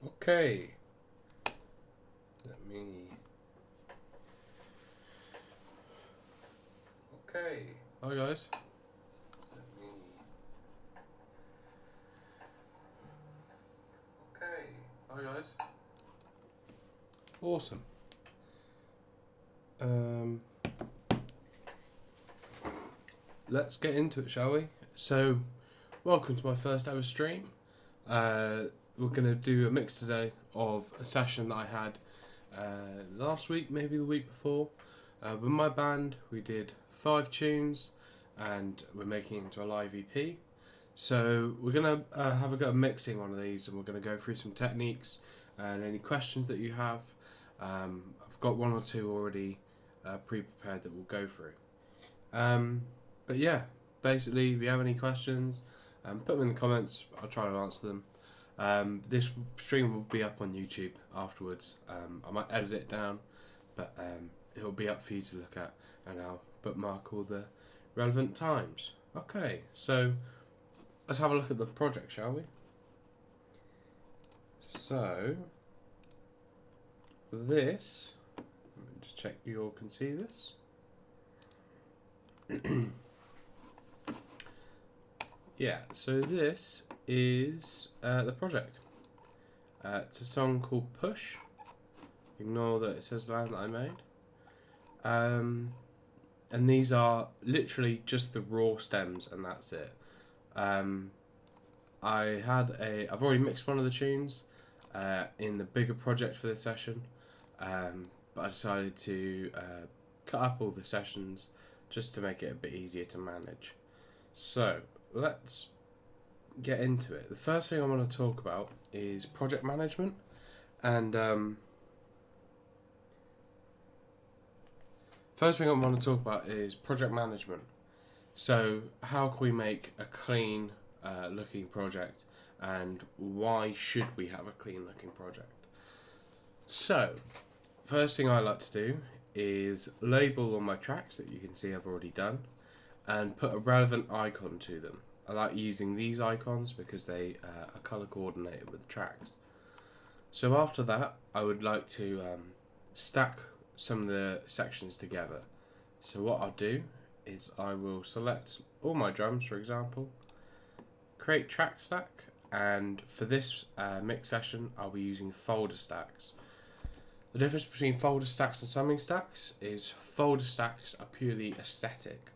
Okay. Let me. Okay. Hi guys. Let me. Okay. Hi guys. Awesome. Let's get into it, shall we? So, welcome to my first ever stream. We're gonna do a mix today of a session that I had last week, maybe the week before. With my band, we did 5 tunes, and we're making it into a live EP. So we're gonna have a go at mixing one of these, and we're gonna go through some techniques and any questions that you have. I've got 1 or 2 already pre-prepared that we'll go through. But yeah, basically, if you have any questions, put them in the comments. I'll try to answer them. This stream will be up on YouTube afterwards. I might edit it down, but it'll be up for you to look at, and I'll bookmark all the relevant times. Okay, so let's have a look at the project, shall we? So, for this, let me just check you all can see this. Yeah, so this is the project. It's a song called Push. Ignore that it says the line that I made. And these are literally just the raw stems, and that's it. I've already mixed one of the tunes in the bigger project for this session, but I decided to cut up all the sessions just to make it a bit easier to manage. So let's get into it. The first thing I want to talk about is project management, and So how can we make a clean looking project, and why should we have a clean looking project? So first thing I like to do is label all my tracks that you can see I've already done, and put a relevant icon to them. I like using these icons because they are colour coordinated with the tracks. So after that, I would like to stack some of the sections together. So what I'll do is I will select all my drums, for example, create track stack, and for this mix session I'll be using folder stacks. The difference between folder stacks and summing stacks is folder stacks are purely aesthetic,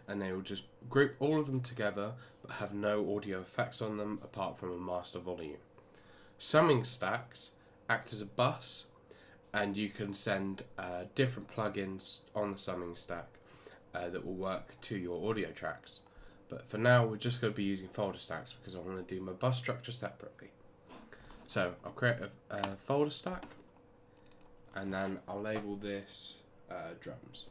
and they will just group all of them together but have no audio effects on them apart from a master volume. Summing stacks act as a bus, and you can send different plugins on the summing stack that will work to your audio tracks. But for now, we're just going to be using folder stacks because I want to do my bus structure separately. So I'll create a folder stack, and then I'll label this drums.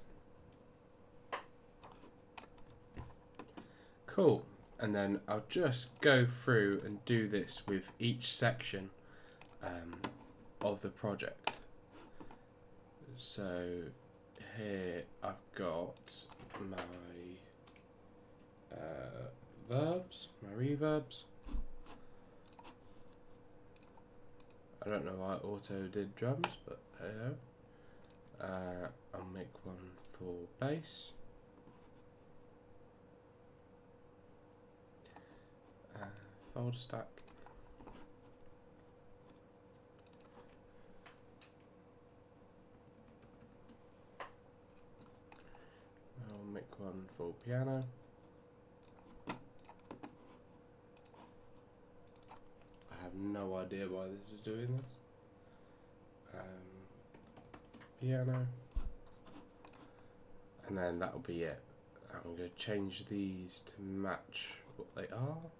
Cool. And then I'll just go through and do this with each section of the project. So here I've got my verbs, my reverbs. I don't know why auto did drums, but hey ho. I'll make one for bass. Folder stack. I'll make one for piano. I have no idea why this is doing this. Piano. And then that'll be it. I'm going to change these to match what they are.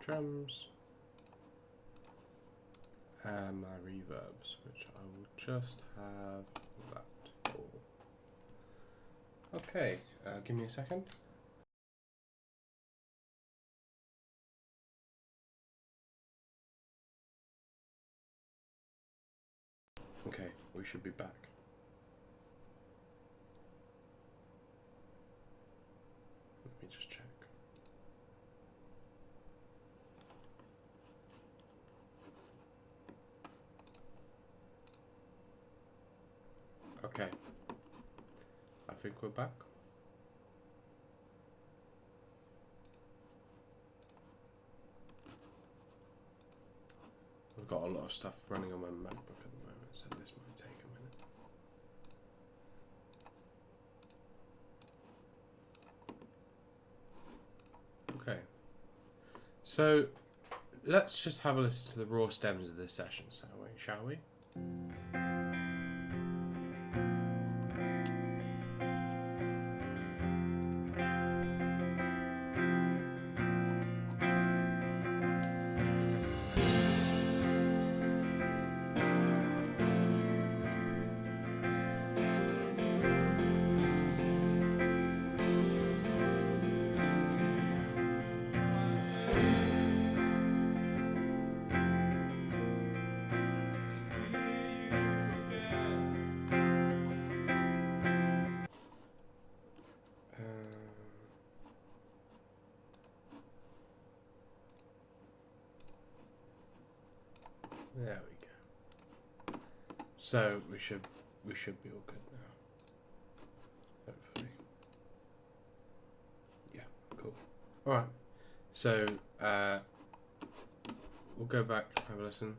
Drums, and my reverbs, which I will just have that for. Okay, give me a second. Okay, we should be back. just check. Okay. I think we're back. I've got a lot of stuff running on my MacBook at the moment, so this might take a minute. Okay. So, let's just have a listen to the raw stems of this session, shall we? There we go. So we should be all good now. Hopefully. Yeah, cool. Alright. So we'll go back, have a listen.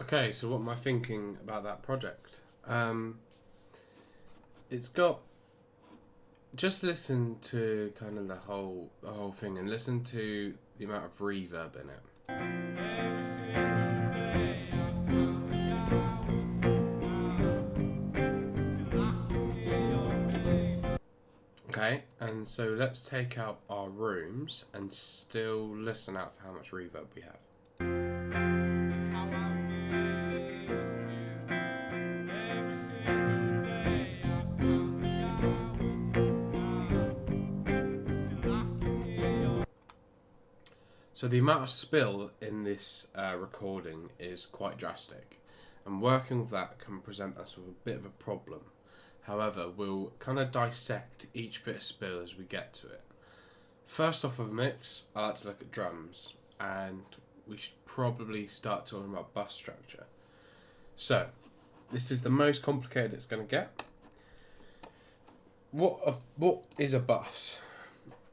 Okay, so what am I thinking about that project? It's got... Just listen to kind of the whole thing and listen to the amount of reverb in it. Okay, and so let's take out our rooms and still listen out for how much reverb we have. So the amount of spill in this recording is quite drastic, and working with that can present us with a bit of a problem. However, we'll kind of dissect each bit of spill as we get to it. First off of a mix, I like to look at drums, and we should probably start talking about bus structure. So, this is the most complicated it's going to get. What is a bus?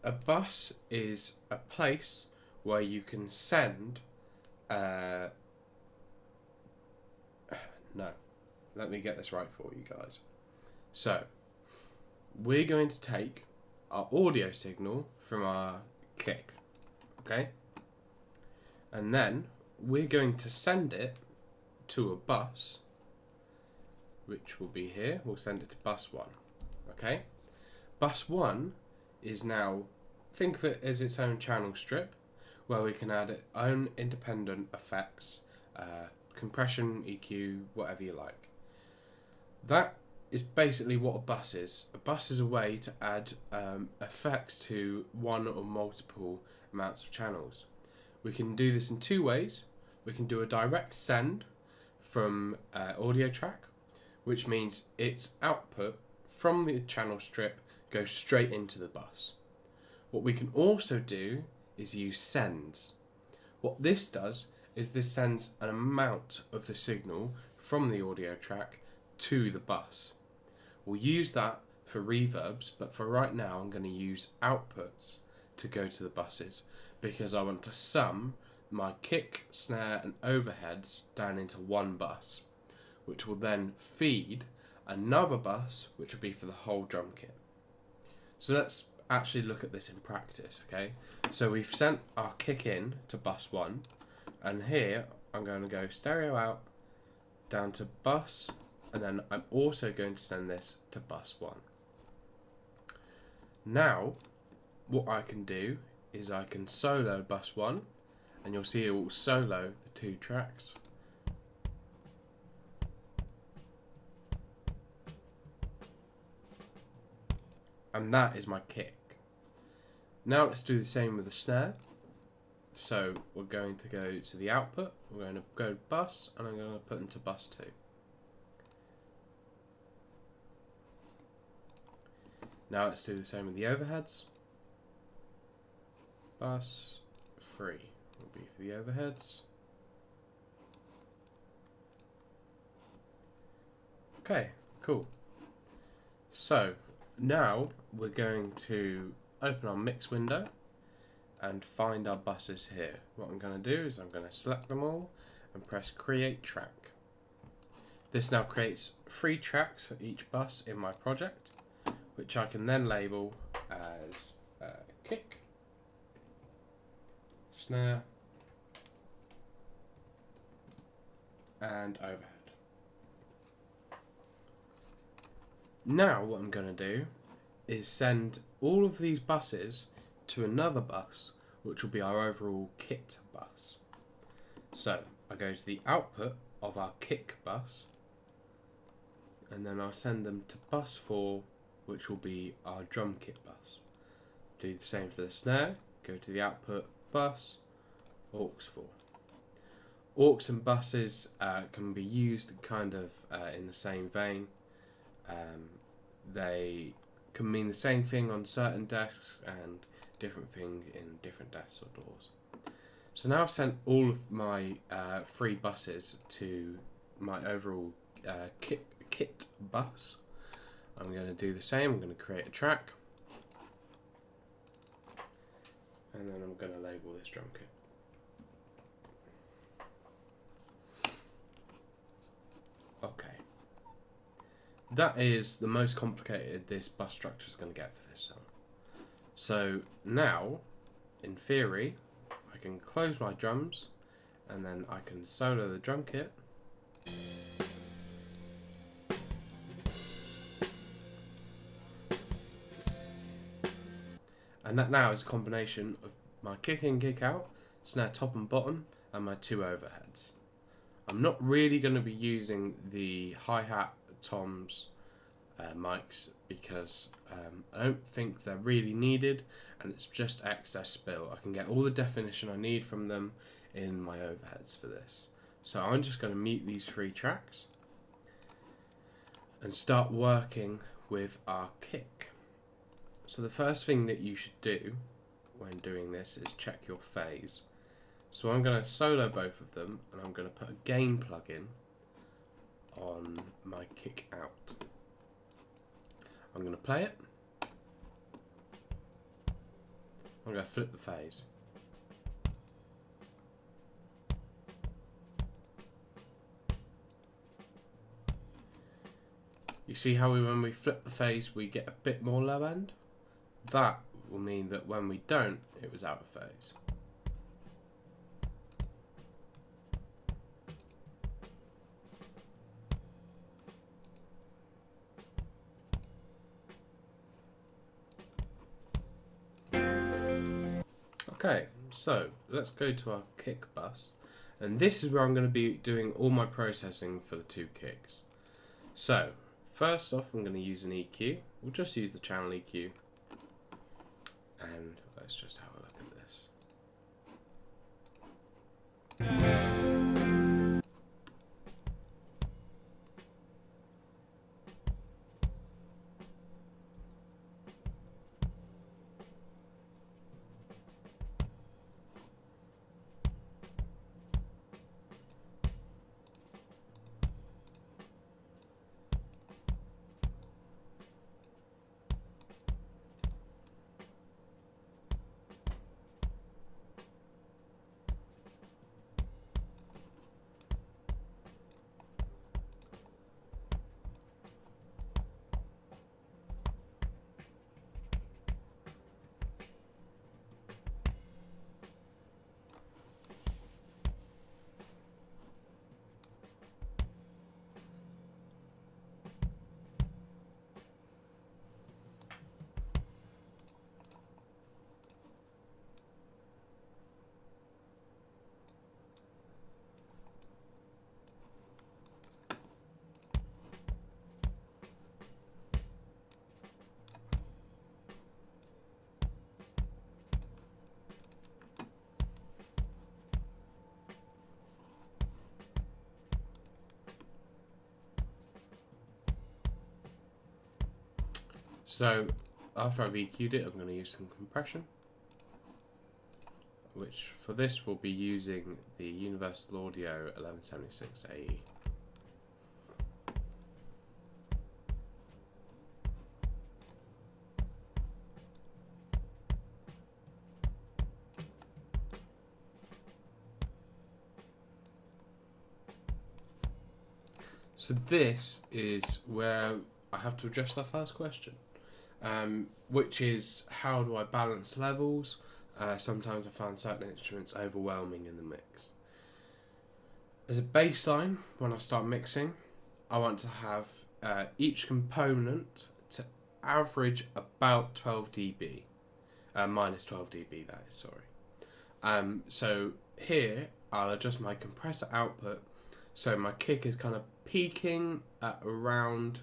A bus is a place where you can send... no. Let me get this right for you guys. So, we're going to take our audio signal from our kick, okay? And then we're going to send it to a bus, which will be here. We'll send it to bus 1, okay? Bus 1 is now, think of it as its own channel strip, where we can add its own independent effects, compression, EQ, whatever you like. That is basically what a bus is. A bus is a way to add effects to one or multiple amounts of channels. We can do this in two ways. We can do a direct send from audio track, which means its output from the channel strip goes straight into the bus. What we can also do is use sends. What this does is this sends an amount of the signal from the audio track to the bus. We'll use that for reverbs, but for right now I'm going to use outputs to go to the buses because I want to sum my kick, snare and overheads down into one bus, which will then feed another bus which will be for the whole drum kit. So let's actually look at this in practice, okay? So we've sent our kick in to bus 1, and here I'm going to go stereo out down to bus, and then I'm also going to send this to bus 1. Now what I can do is I can solo bus 1, and you'll see it will solo the 2 tracks. And that is my kick. Now let's do the same with the snare. So we're going to go to the output, we're going to go to bus, and I'm going to put into bus 2. Now let's do the same with the overheads. Bus 3 will be for the overheads. Okay, cool. So now we're going to open our mix window and find our buses here. What I'm going to do is I'm going to select them all and press create track. This now creates 3 tracks for each bus in my project, which I can then label as kick, snare and overhead. Now what I'm going to do is send all of these buses to another bus, which will be our overall kit bus. So I go to the output of our kick bus, and then I'll send them to bus 4, which will be our drum kit bus. Do the same for the snare, go to the output bus, aux 4. Aux and buses can be used kind of in the same vein. They can mean the same thing on certain desks and different thing in different desks or doors. So now I've sent all of my 3 buses to my overall kit bus. I'm going to do the same. I'm going to create a track, and then I'm going to label this drum kit. Okay. That is the most complicated this bus structure is going to get for this song. So now, in theory, I can close my drums, and then I can solo the drum kit. And that now is a combination of my kick in, kick out, snare top and bottom, and my 2 overheads. I'm not really going to be using the hi-hat, toms, mics because I don't think they're really needed, and it's just excess spill. I can get all the definition I need from them in my overheads for this. So I'm just going to mute these 3 tracks and start working with our kick. So the first thing that you should do when doing this is check your phase. So I'm going to solo both of them, and I'm going to put a gain plugin on my kick out. I'm going to play it. I'm going to flip the phase. You see how when we flip the phase we get a bit more low end? That will mean that when we don't, it was out of phase. Okay, so let's go to our kick bus, and this is where I'm going to be doing all my processing for the 2 kicks. So first off, I'm going to use an EQ. We'll just use the channel EQ, and let's just have a look at this. So after I've EQ'd it, I'm going to use some compression, which for this will be using the Universal Audio 1176 AE. So this is where I have to address the first question, which is how do I balance levels? Sometimes I find certain instruments overwhelming in the mix. As a baseline, when I start mixing, I want to have each component to average about 12 dB, minus 12 dB that is, sorry. So here I'll adjust my compressor output so my kick is kind of peaking at around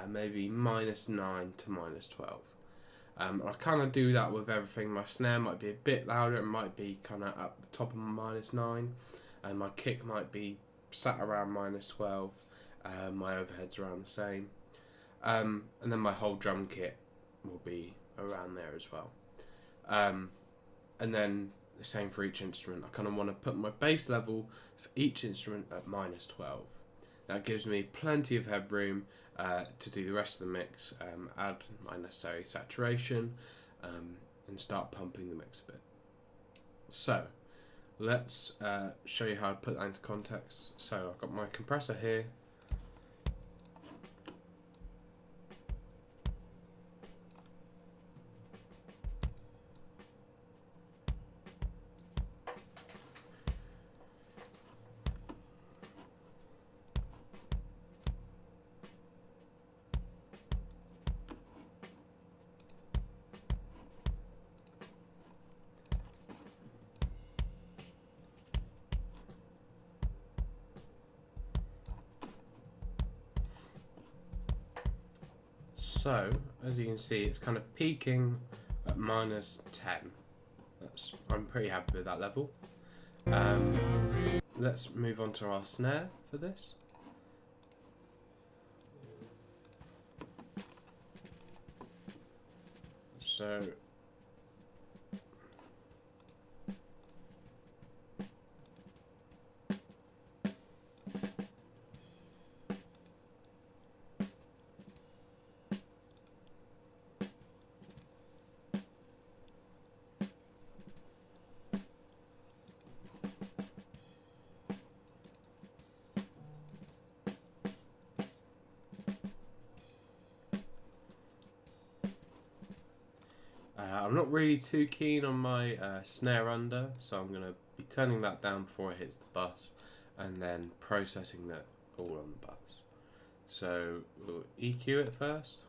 maybe -9 to -12. I kind of do that with everything. My snare might be a bit louder, it might be kind of at the top of -9, and my kick might be sat around -12, my overhead's around the same, and then my whole drum kit will be around there as well. And then the same for each instrument. I kind of want to put my bass level for each instrument at -12. That gives me plenty of headroom to do the rest of the mix, add my necessary saturation, and start pumping the mix a bit. So let's show you how to put that into context. So I've got my compressor here. So, as you can see, it's kind of peaking at -10. I'm pretty happy with that level. Let's move on to our snare for this. So, I'm not really too keen on my snare under, so I'm going to be turning that down before it hits the bus and then processing that all on the bus. So we'll EQ it first.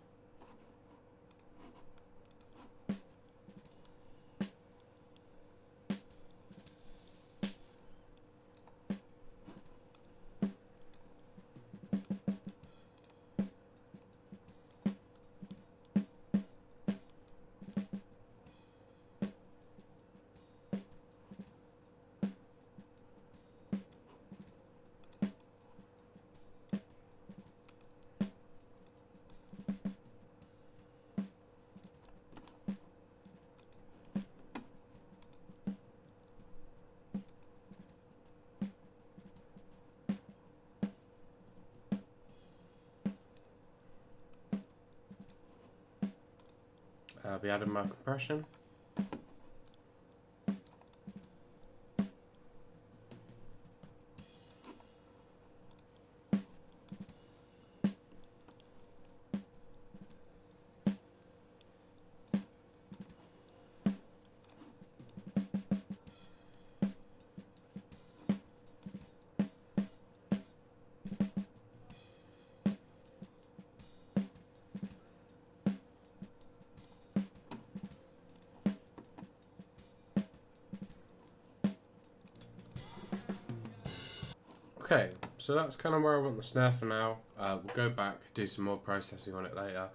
I'll be adding my compression. Okay, so that's kind of where I want the snare for now. We'll go back, do some more processing on it later.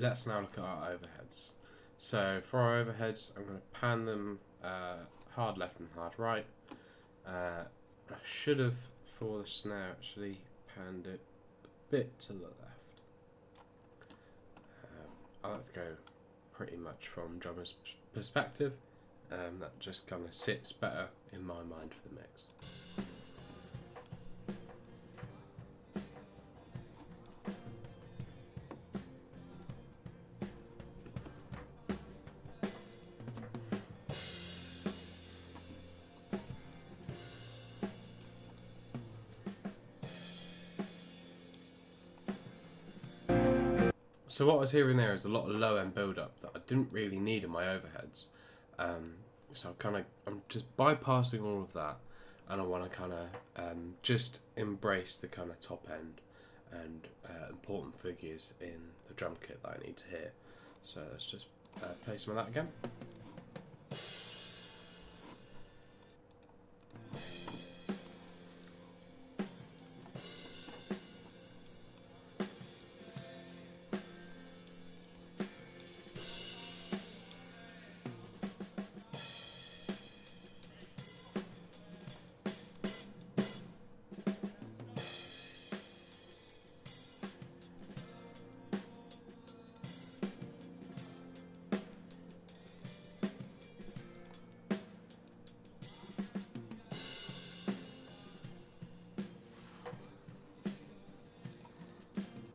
Let's now look at our overheads. So for our overheads, I'm going to pan them hard left and hard right. I should have, for the snare, actually panned it a bit to the left. I like to go pretty much from drummer's perspective. That just kind of sits better in my mind for the mix. So what I was hearing there is a lot of low end build up that I didn't really need in my overheads. So I'm just bypassing all of that, and I want to kind of just embrace the kind of top end and important figures in the drum kit that I need to hit. So let's just play some of that again.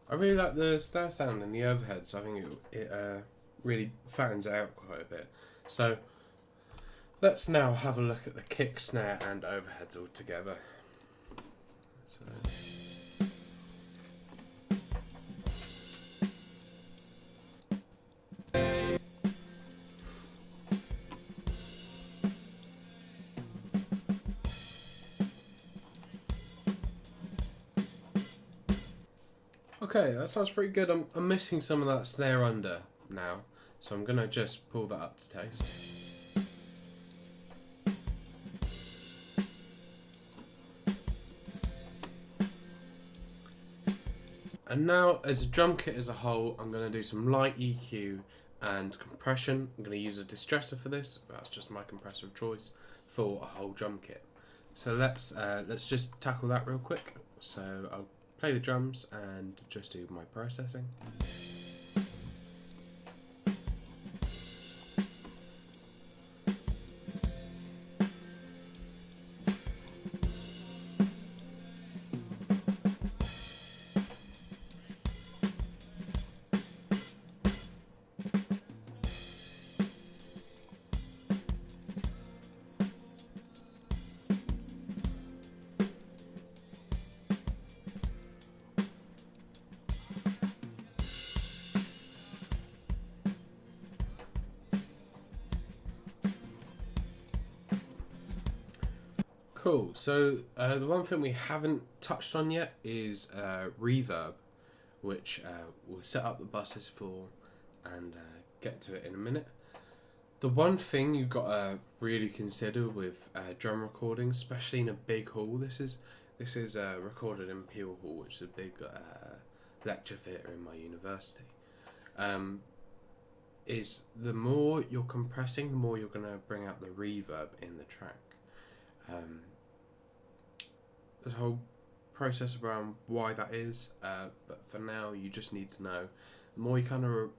I really like the snare sound in the overheads. I think it really fans out quite a bit. So let's now have a look at the kick, snare and overheads all together. So. Okay, that sounds pretty good. I'm missing some of that snare under now, so I'm going to just pull that up to taste. And now, as a drum kit as a whole, I'm going to do some light EQ and compression. I'm going to use a distressor for this. That's just my compressor of choice for a whole drum kit. So let's just tackle that real quick. So I'll play the drums and just do my processing. Cool, so the one thing we haven't touched on yet is reverb, which we'll set up the buses for and get to it in a minute. The one thing you've got to really consider with drum recordings, especially in a big hall, this is recorded in Peel Hall, which is a big lecture theatre in my university, is the more you're compressing, the more you're going to bring out the reverb in the track. There's a whole process around why that is, but for now you just need to know the more you kind of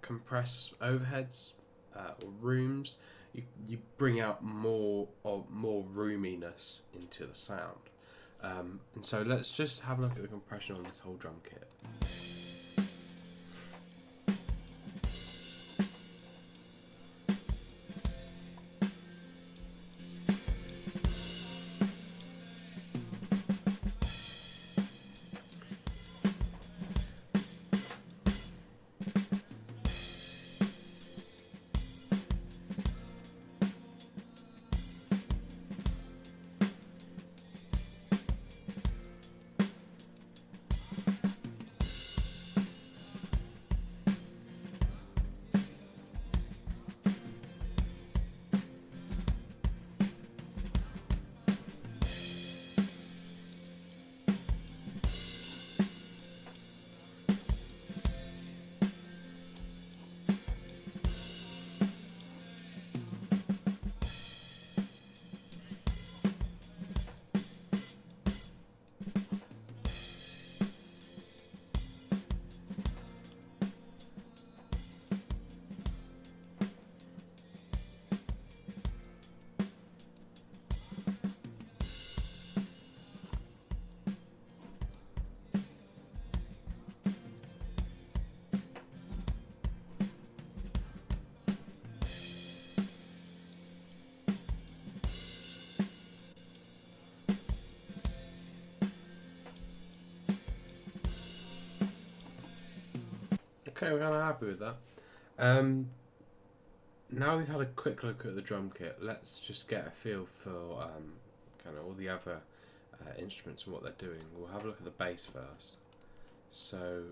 compress overheads or rooms, you bring out more roominess into the sound. And so let's just have a look at the compression on this whole drum kit. Okay, we're kind of happy with that. Now we've had a quick look at the drum kit, let's just get a feel for kind of all the other instruments and what they're doing. We'll have a look at the bass first. So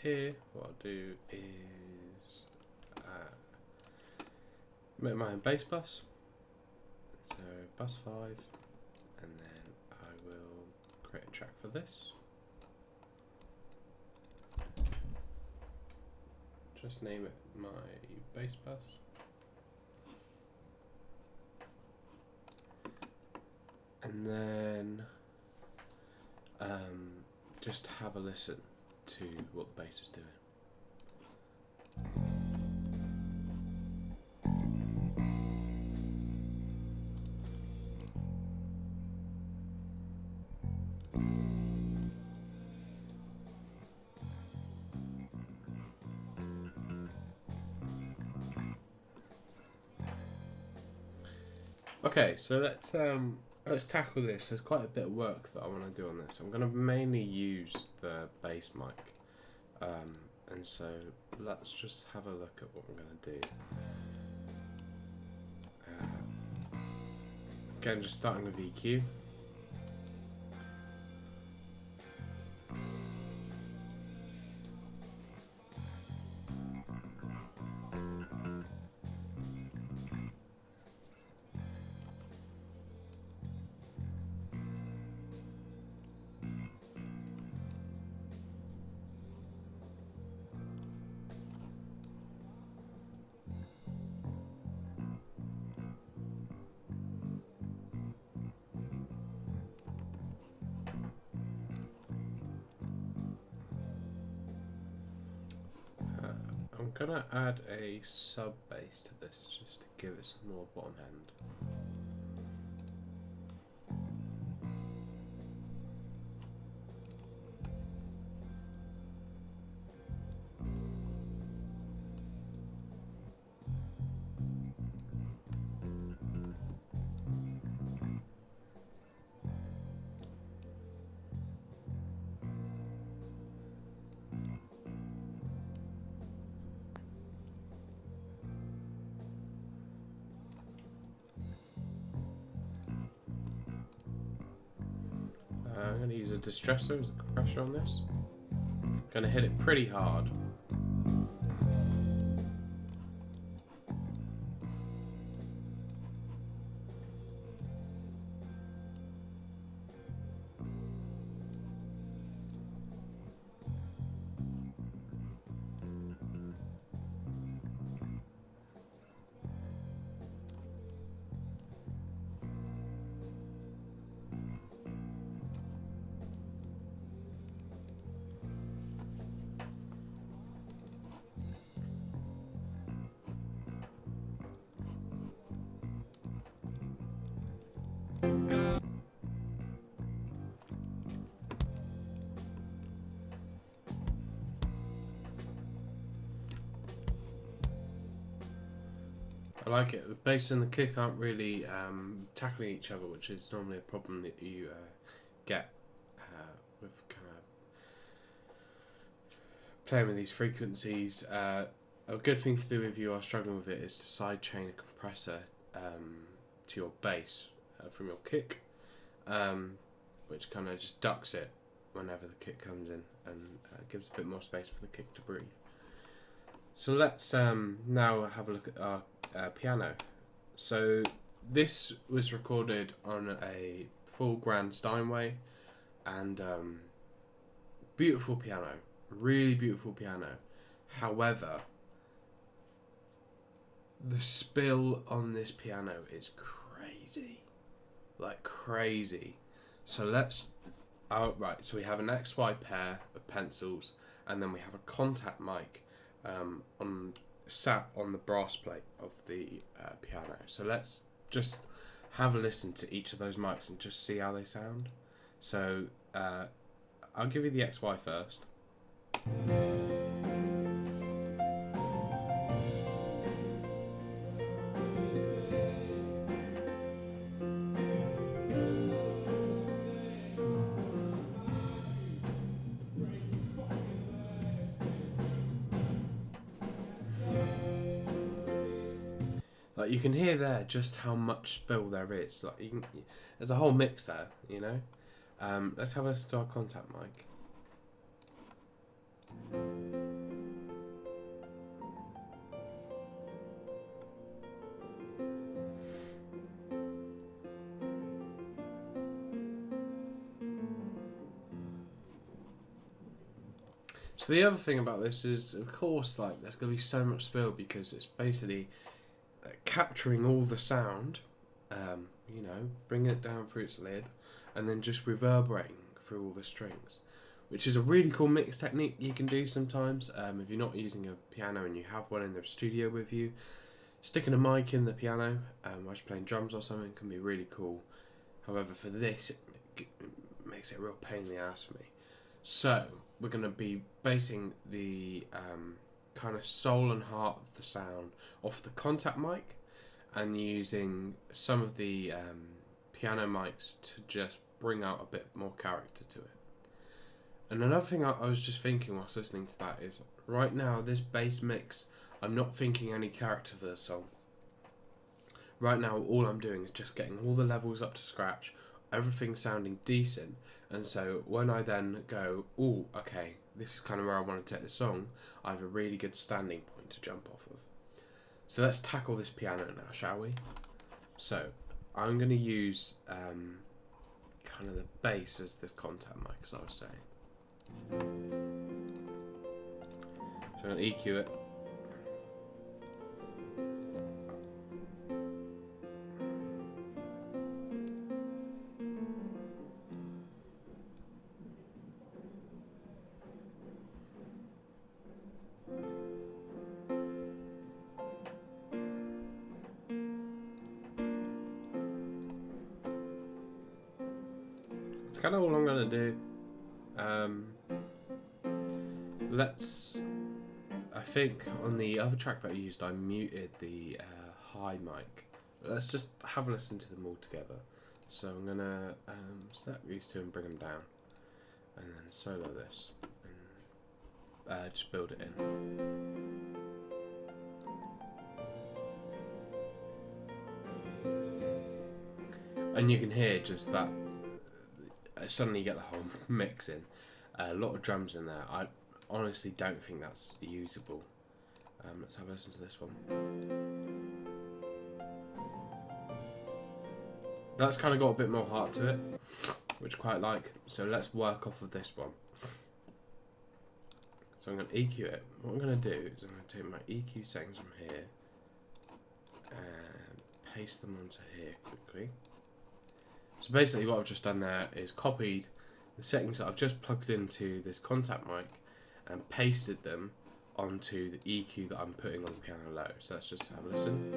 here, what I'll do is make my own bass bus. So bus 5, and then I will create a track for this. Just name it my bass bus. And then just have a listen to what the bass is doing. Okay, so let's tackle this. There's quite a bit of work that I want to do on this. I'm going to mainly use the bass mic, and so let's just have a look at what I'm going to do. Again, just starting with EQ. I'm gonna add a sub bass to this just to give it some more bottom end. I'm going to use a distressor as a compressor on this. Going to hit it pretty hard. I like it. The bass and the kick aren't really tackling each other, which is normally a problem that you get with kind of playing with these frequencies. A good thing to do if you are struggling with it is to sidechain a compressor to your bass from your kick, which kind of just ducks it whenever the kick comes in and gives a bit more space for the kick to breathe. So let's now have a look at our piano. So this was recorded on a full grand Steinway, and beautiful piano, really beautiful piano. However, the spill on this piano is crazy, like crazy. So let's, right, so we have an XY pair of pencils, and then we have a contact mic sat on the brass plate of the piano. So let's just have a listen to each of those mics and just see how they sound. So I'll give you the XY first. Like, you can hear there just how much spill there is. Like, there's a whole mix there, you know. Let's have a listen to our contact mic. So the other thing about this is, of course, like, there's going to be so much spill because it's basically capturing all the sound, you know, bringing it down through its lid, and then just reverberating through all the strings, which is a really cool mix technique you can do sometimes. If you're not using a piano and you have one in the studio with you, sticking a mic in the piano while you're playing drums or something can be really cool. However, for this, it makes it a real pain in the ass for me. So we're going to be basing the kind of soul and heart of the sound off the contact mic, and using some of the piano mics to just bring out a bit more character to it. And another thing I was just thinking whilst listening to that is, right now, this bass mix, I'm not thinking any character for the song. Right now, all I'm doing is just getting all the levels up to scratch, everything sounding decent, and so when I then go, oh, okay, this is kind of where I want to take the song, I have a really good standing point to jump off of. So let's tackle this piano now, shall we? So I'm going to use kind of the bass as this contact mic, as I was saying. So I'm going to EQ it. That's kind of all I'm going to do. I think on the other track that I used, I muted the high mic. But let's just have a listen to them all together. So I'm going to select these two and bring them down. And then solo this. And just build it in. And you can hear just that, suddenly you get the whole mix in. A lot of drums in there. I honestly don't think that's usable. Let's have a listen to this one. That's kind of got a bit more heart to it, which I quite like. So let's work off of this one. So I'm going to EQ it. What I'm going to do is I'm going to take my EQ settings from here and paste them onto here quickly. So basically what I've just done there is copied the settings that I've just plugged into this contact mic and pasted them onto the EQ that I'm putting on the piano low. So let's just have a listen.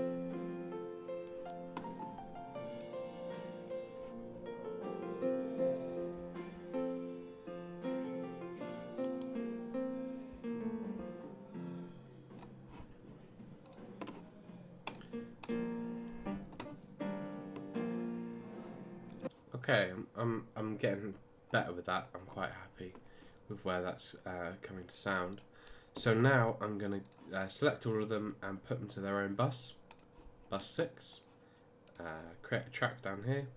Okay, I'm getting better with that. I'm quite happy with where that's coming to sound. So now I'm going to select all of them and put them to their own bus 6, create a track down here,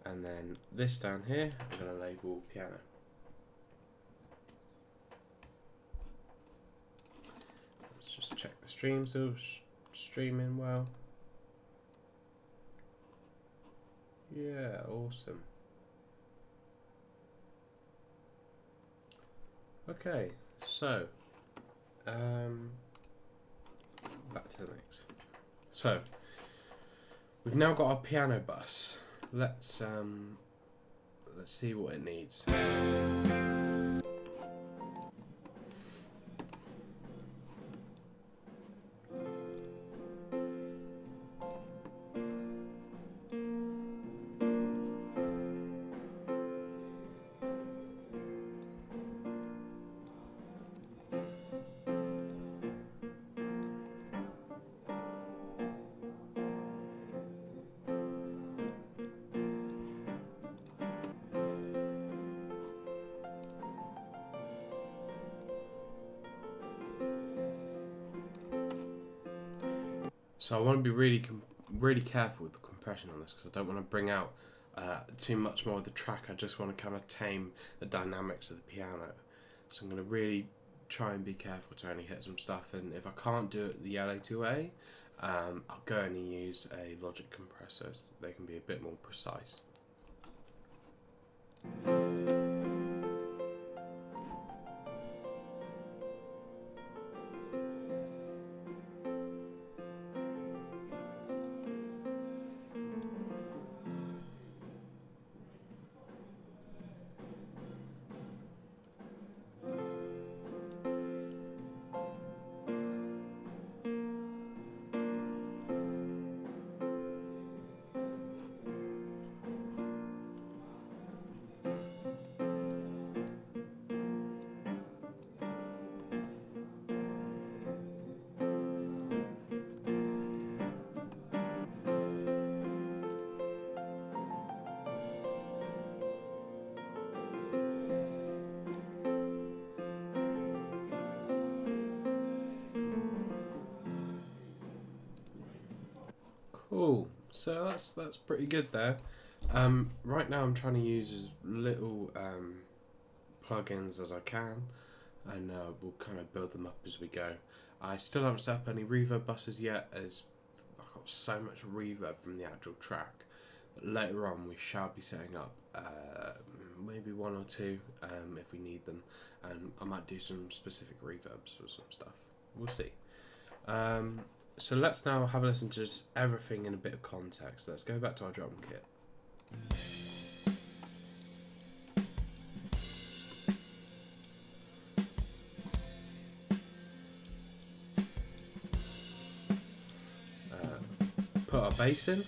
and then this down here I'm going to label piano. Let's just check the stream, still streaming well. Yeah, awesome. Okay, so back to the mix. So we've now got our piano bus. Let's see what it needs. So I want to be really careful with the compression on this, because I don't want to bring out too much more of the track. I just want to kind of tame the dynamics of the piano. So I'm going to really try and be careful to only hit some stuff, and if I can't do it the LA2A, I'll go and use a Logic compressor so they can be a bit more precise. Cool. So that's pretty good there. Right now I'm trying to use as little plugins as I can, and we'll kind of build them up as we go. I still haven't set up any reverb buses yet, as I've got so much reverb from the actual track. But later on we shall be setting up maybe one or two if we need them, and I might do some specific reverbs or some stuff. We'll see. So let's now have a listen to just everything in a bit of context. Let's go back to our drum kit. Put our bass in.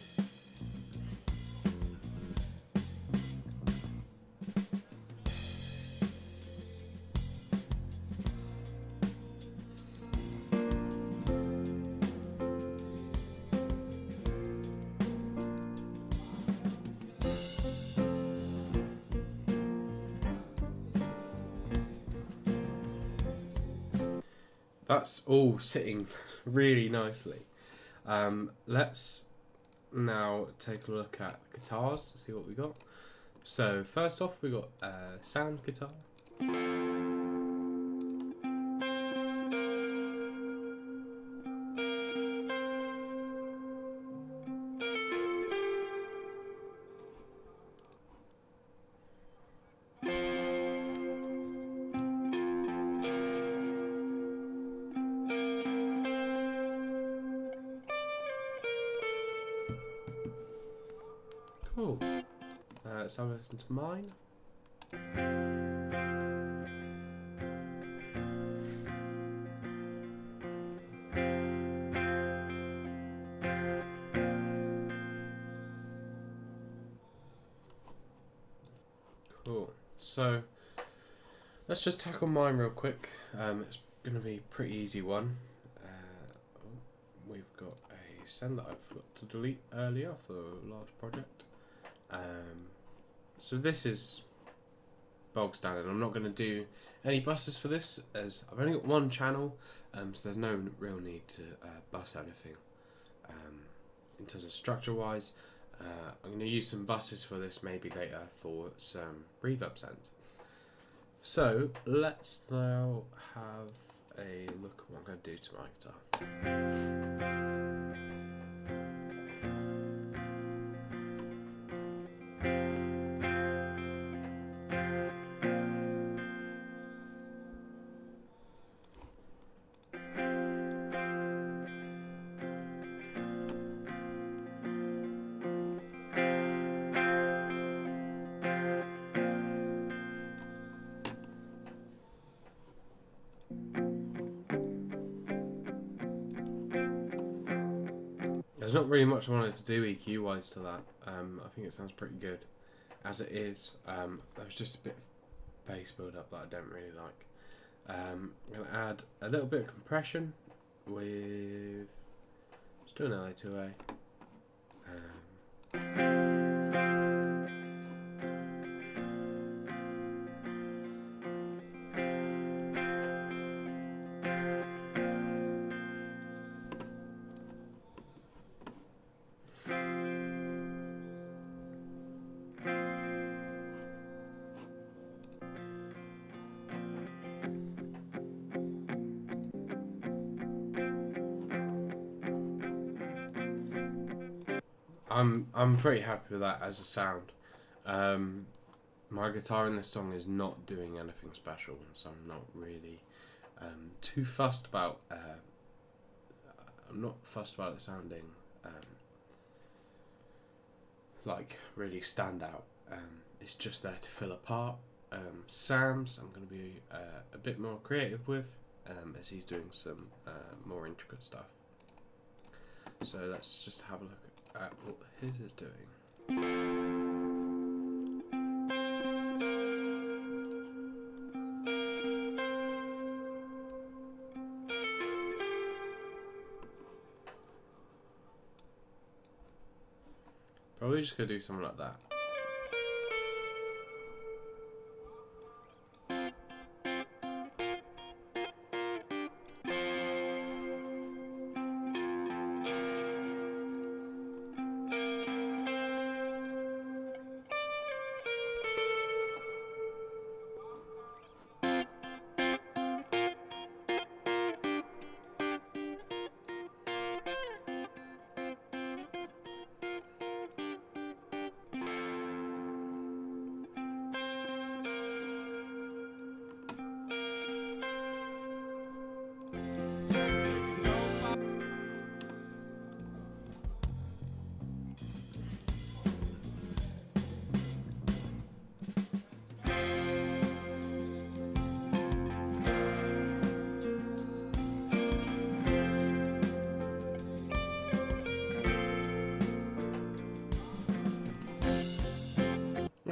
That's all sitting really nicely. Let's now take a look at guitars, see what we got. So first off, we got a sound guitar. Cool. Let's have a listen to mine. Cool. So let's just tackle mine real quick. It's going to be a pretty easy one. We've got a send that I forgot to delete earlier after the last project. So this is bulk standard. I'm not going to do any buses for this, as I've only got one channel, so there's no real need to bus anything. In terms of structure wise, I'm going to use some buses for this maybe later for some reverb sounds. So let's now have a look at what I'm going to do to my guitar. There's not really much I wanted to do EQ wise to that. I think it sounds pretty good as it is. There was just a bit of bass build up that I don't really like. I'm going to add a little bit of compression with, let's do an LA2A. I'm pretty happy with that as a sound. My guitar in this song is not doing anything special, so I'm not really too fussed about. I'm not fussed about it sounding like really stand out. It's just there to fill a part. Sam's I'm going to be a bit more creative with, as he's doing some more intricate stuff. So let's just have a look at what his is doing. Probably just going to do something like that.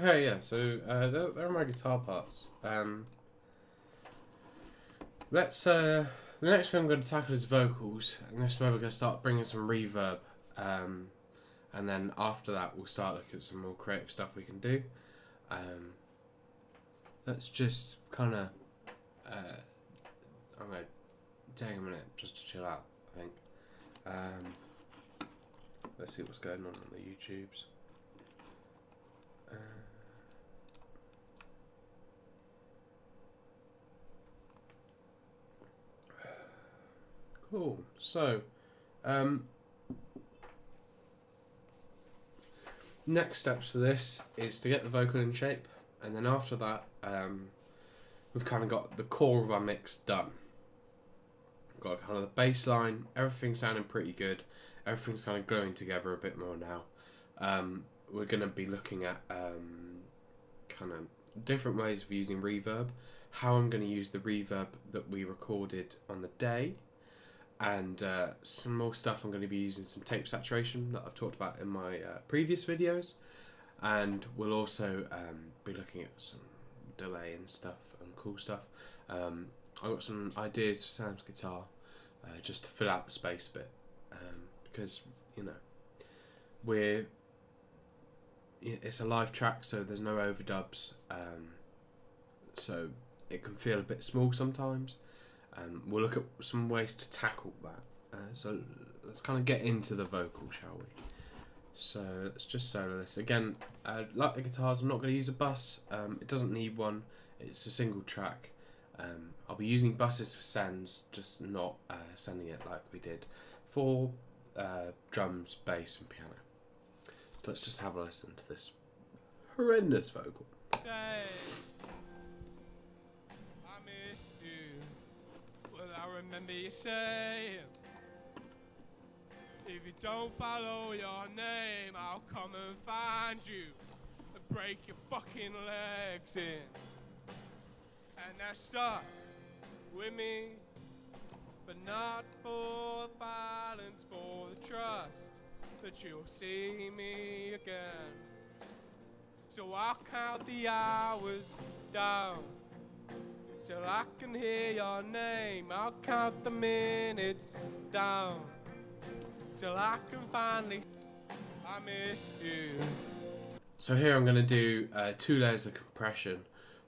Okay, yeah, so there are my guitar parts. The next thing I'm going to tackle is vocals, and this is where we're going to start bringing some reverb, and then after that we'll start looking at some more creative stuff we can do. Let's just kind of, I'm going to take a minute just to chill out, I think. Let's see what's going on the YouTubes. Cool. So, next steps to this is to get the vocal in shape, and then after that, we've kind of got the core of our mix done. We've got kind of the bass line, everything's sounding pretty good, everything's kind of going together a bit more now. We're going to be looking at kind of different ways of using reverb, how I'm going to use the reverb that we recorded on the day, and some more stuff. I'm going to be using some tape saturation that I've talked about in my previous videos, and we'll also be looking at some delay and stuff and cool stuff. I've got some ideas for Sam's guitar, just to fill out the space a bit, because it's a live track, so there's no overdubs, so it can feel a bit small sometimes. We'll look at some ways to tackle that. So let's kind of get into the vocal, shall we? So let's just solo this. Again, like the guitars, I'm not going to use a bus. It doesn't need one. It's a single track. I'll be using buses for sends, just not sending it like we did for drums, bass and piano. So let's just have a listen to this horrendous vocal. Remember you saying, if you don't follow your name, I'll come and find you and break your fucking legs in. And they're stuck with me, but not for the violence, for the trust that you'll see me again. So I'll count the hours down till I can hear your name. I'll count the minutes down till I can finally. I miss you. So here I'm going to do 2 layers of compression.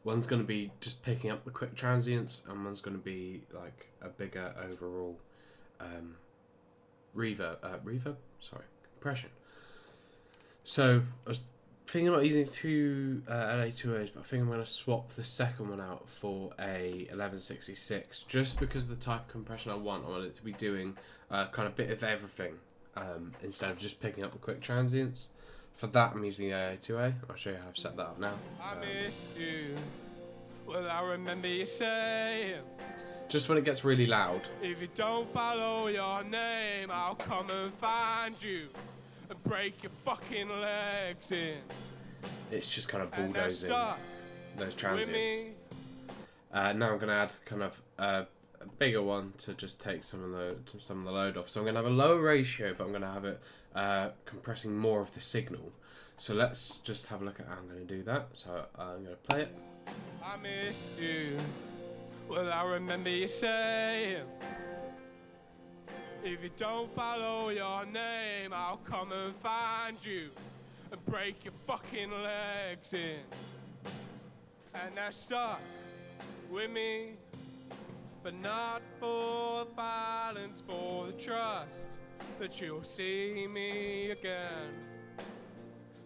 One's going to be just picking up the quick transients, and one's going to be like a bigger overall compression. So I was thinking about using two LA2As, but I think I'm going to swap the second one out for a 1166, just because of the type of compression I want it to be doing kind of bit of everything. instead of just picking up the quick transients. For that, I'm using the AA2A. I'll show you how I've set that up now. I missed you. Well, I remember you saying, just when it gets really loud. if you don't follow your name, I'll come and find you and break your fucking legs in. It's just kind of bulldozing those transients. Me. Now I'm going to add kind of a bigger one to just take some of the load off. So I'm going to have a lower ratio, but I'm going to have it compressing more of the signal. So let's just have a look at how I'm going to do that. So I'm going to play it. I missed you. Well, I remember you saying, if you don't follow your name, I'll come and find you and break your fucking legs in. And they're stuck with me, but not for the violence, for the trust that you'll see me again.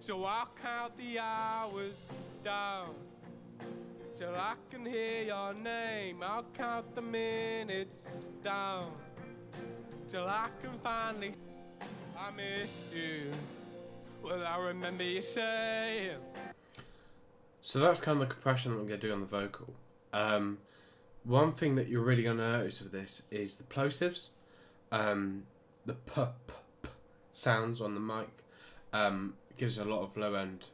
So I'll count the hours down till I can hear your name. I'll count the minutes down till I can finally. I missed you. Well, I remember you saying. So that's kind of the compression that I'm going to do on the vocal. One thing that you're really going to notice with this is the plosives, the p sounds on the mic. Gives a lot of low end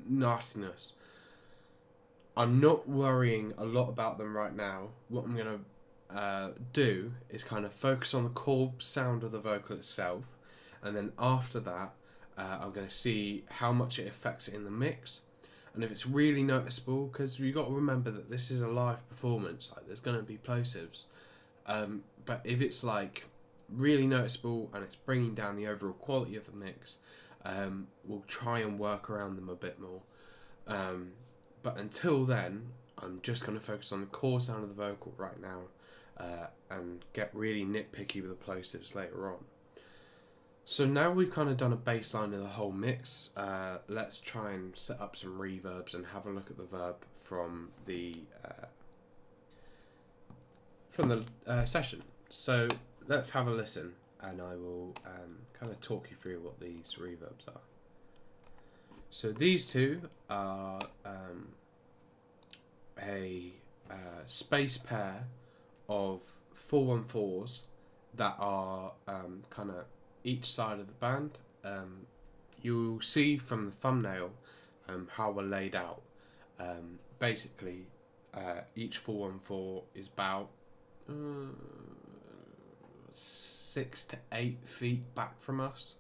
nastiness. I'm not worrying a lot about them right now. What I'm going to do is kind of focus on the core sound of the vocal itself, and then after that I'm going to see how much it affects it in the mix, and if it's really noticeable, because you've got to remember that this is a live performance, like there's going to be plosives, but if it's like really noticeable and it's bringing down the overall quality of the mix, we'll try and work around them a bit more. But until then, I'm just going to focus on the core sound of the vocal right now, and get really nitpicky with the plosives later on. So now we've kind of done a baseline of the whole mix, let's try and set up some reverbs and have a look at the verb from the session. So let's have a listen, and I will kind of talk you through what these reverbs are. So these two are a space pair of 414s that are kind of each side of the band. You'll see from the thumbnail how we're laid out. Basically, each 414 is about 6 to 8 feet back from us,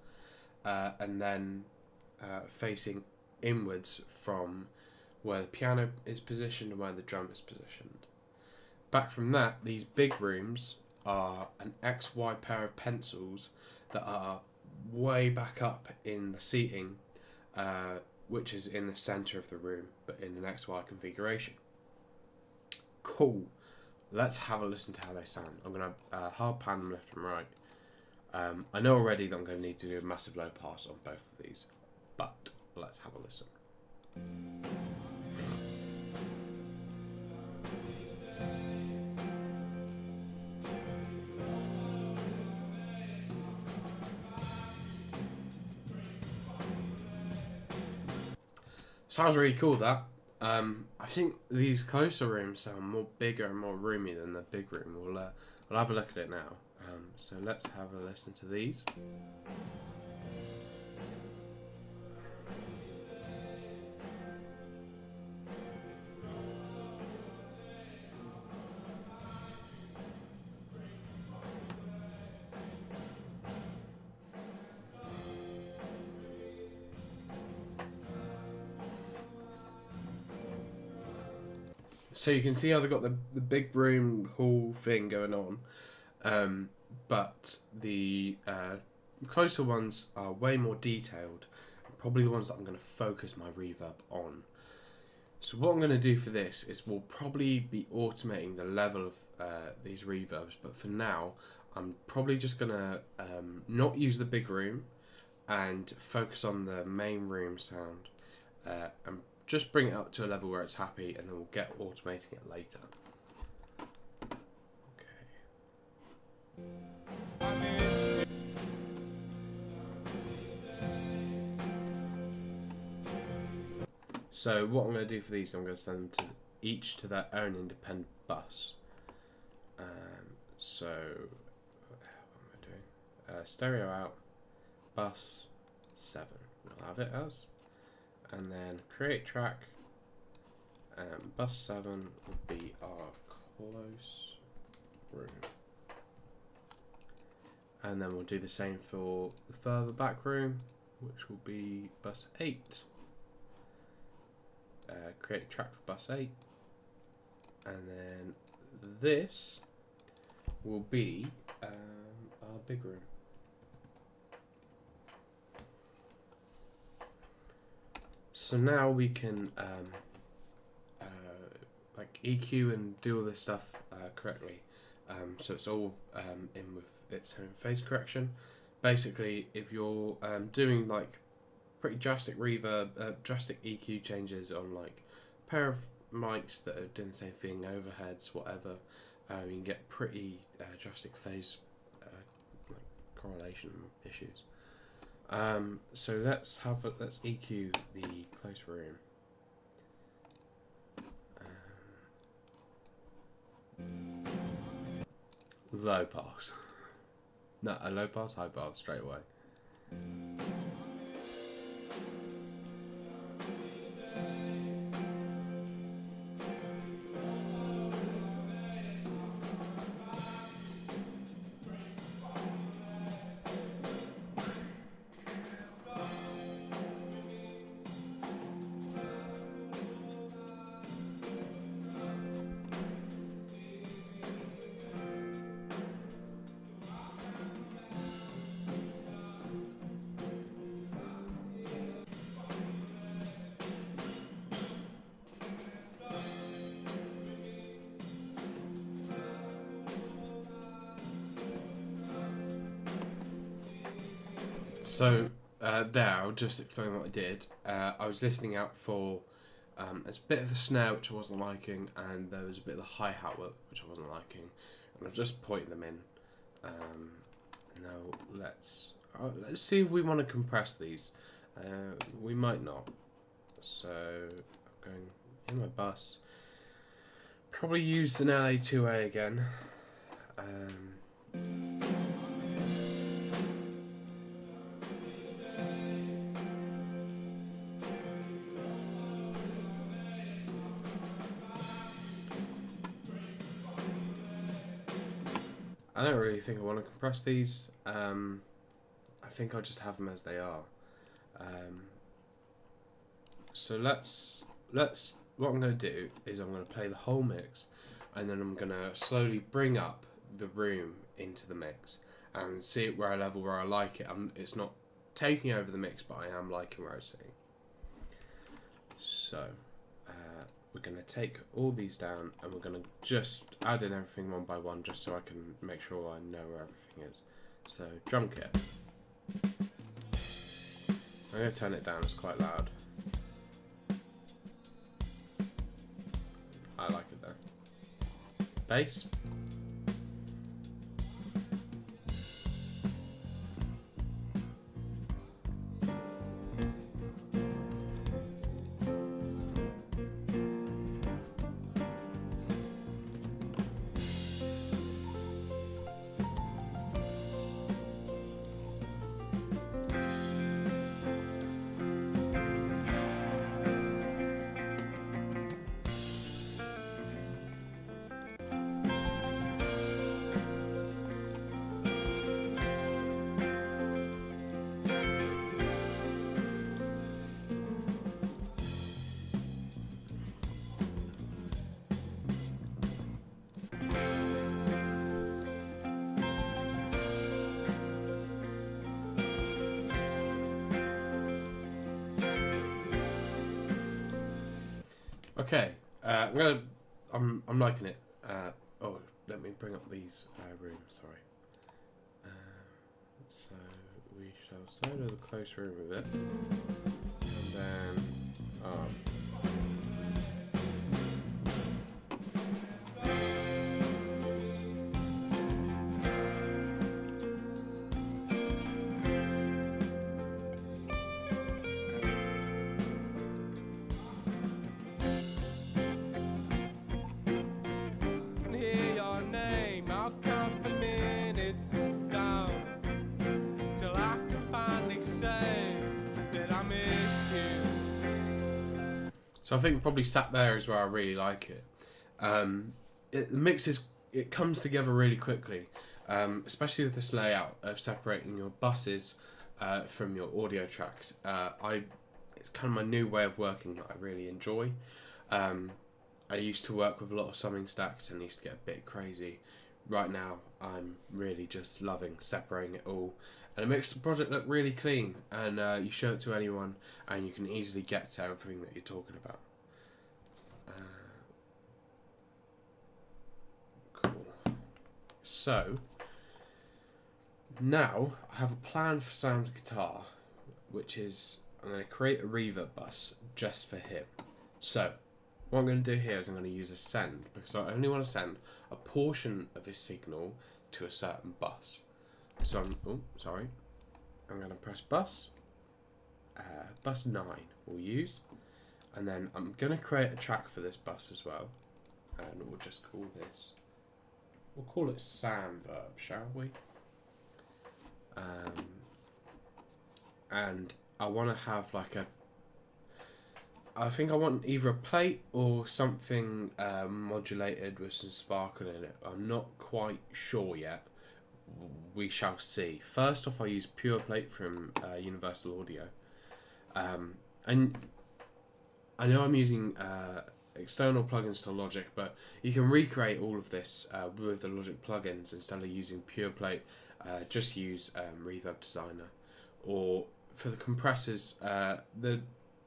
and then facing inwards from where the piano is positioned and where the drum is positioned. Back from that, these big rooms are an XY pair of pencils that are way back up in the seating, which is in the centre of the room, but in an XY configuration. Cool. Let's have a listen to how they sound. I'm going to hard pan them left and right. I know already that I'm going to need to do a massive low pass on both of these, but let's have a listen. Sounds really cool, that. I think these closer rooms sound more bigger and more roomy than the big room. We'll have a look at it now. So let's have a listen to these. So you can see how they've got the big room hall thing going on, but the closer ones are way more detailed, and probably the ones that I'm going to focus my reverb on. So what I'm going to do for this is we'll probably be automating the level of these reverbs, but for now I'm probably just going to not use the big room and focus on the main room sound, and just bring it up to a level where it's happy, and then we'll get automating it later. Okay. So what I'm going to do for these, I'm going to send them to each to their own independent bus. So what am I doing? Stereo out, bus 7. We'll have it as, and then create track. Bus 7 will be our close room. And then we'll do the same for the further back room, which will be bus 8. Create track for bus 8. And then this will be our big room. So now we can like EQ and do all this stuff correctly. So it's all in with its own phase correction. Basically, if you're doing like pretty drastic reverb, drastic EQ changes on like a pair of mics that are doing the same thing, overheads, whatever, you can get pretty drastic phase like correlation issues. So let's EQ the close room. Low pass. No, a low pass, high pass straight away. So there, I'll just explain what I did. I was listening out for there's a bit of the snare which I wasn't liking, and there was a bit of the hi-hat which I wasn't liking, and I've just pointed them in. Now let's see if we want to compress these. We might not. So I'm going in my bus. Probably use an LA2A again. I don't really think I want to compress these. I think I'll just have them as they are. So let's what I'm going to do is I'm going to play the whole mix, and then I'm going to slowly bring up the room into the mix and see it where I like it. It's not taking over the mix, but I am liking where I'm sitting. So we're going to take all these down, and we're going to just add in everything one by one, just so I can make sure I know where everything is. So drum kit. I'm going to turn it down, it's quite loud. I like it though. Bass. Okay, I'm liking it. Oh, let me bring up these rooms. Sorry. So we shall solo the close room with it, and then So I think probably sat there is where I really like it. The mix it comes together really quickly, especially with this layout of separating your buses from your audio tracks. It's kind of my new way of working that I really enjoy. I used to work with a lot of summing stacks and used to get a bit crazy. Right now, I'm really just loving separating it all, and it makes the project look really clean. And you show it to anyone, and you can easily get to everything that you're talking about. Cool. So now I have a plan for Sam's guitar, which is I'm going to create a reverb bus just for him. So what I'm going to do here is I'm going to use a send, because I only want to send a portion of his signal to a certain bus. So I'm going to press bus. Bus 9 we'll use, and then I'm going to create a track for this bus as well, and we'll just call it Sam verb, shall we? And I want to have I think I want either a plate or something modulated with some sparkle in it. I'm not quite sure yet. We shall see. First off, I use pure plate from Universal Audio. And I know I'm using external plugins to Logic, but you can recreate all of this with the Logic plugins instead of using pure plate. Just use Reverb Designer. Or for the compressors, the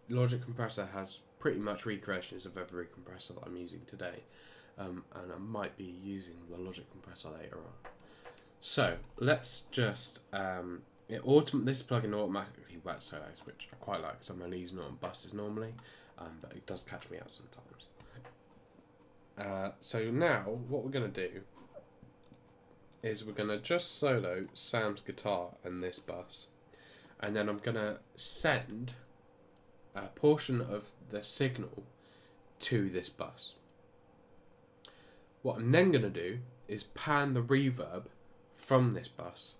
Logic compressor has pretty much recreations of every compressor that I'm using today, and I might be using the Logic compressor later on. So let's just this plugin automatically wet solos, which I quite like because I'm only using it on buses normally, but it does catch me out sometimes. So now what we're going to do is we're going to just solo Sam's guitar and this bus, and then I'm going to send a portion of the signal to this bus. What I'm then going to do is pan the reverb from this bus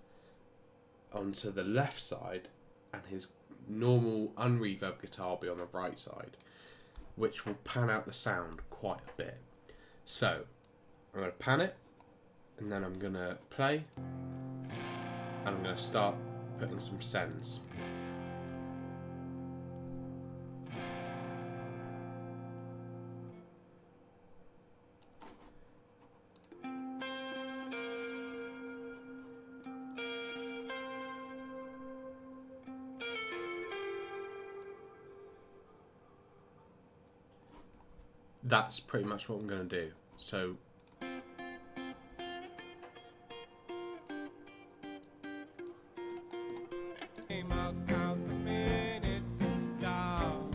onto the left side, and his normal unreverb guitar will be on the right side, which will pan out the sound quite a bit. So I'm going to pan it, and then I'm going to play, and I'm going to start putting some sends. That's pretty much what I'm going to do. So I'll count the minutes down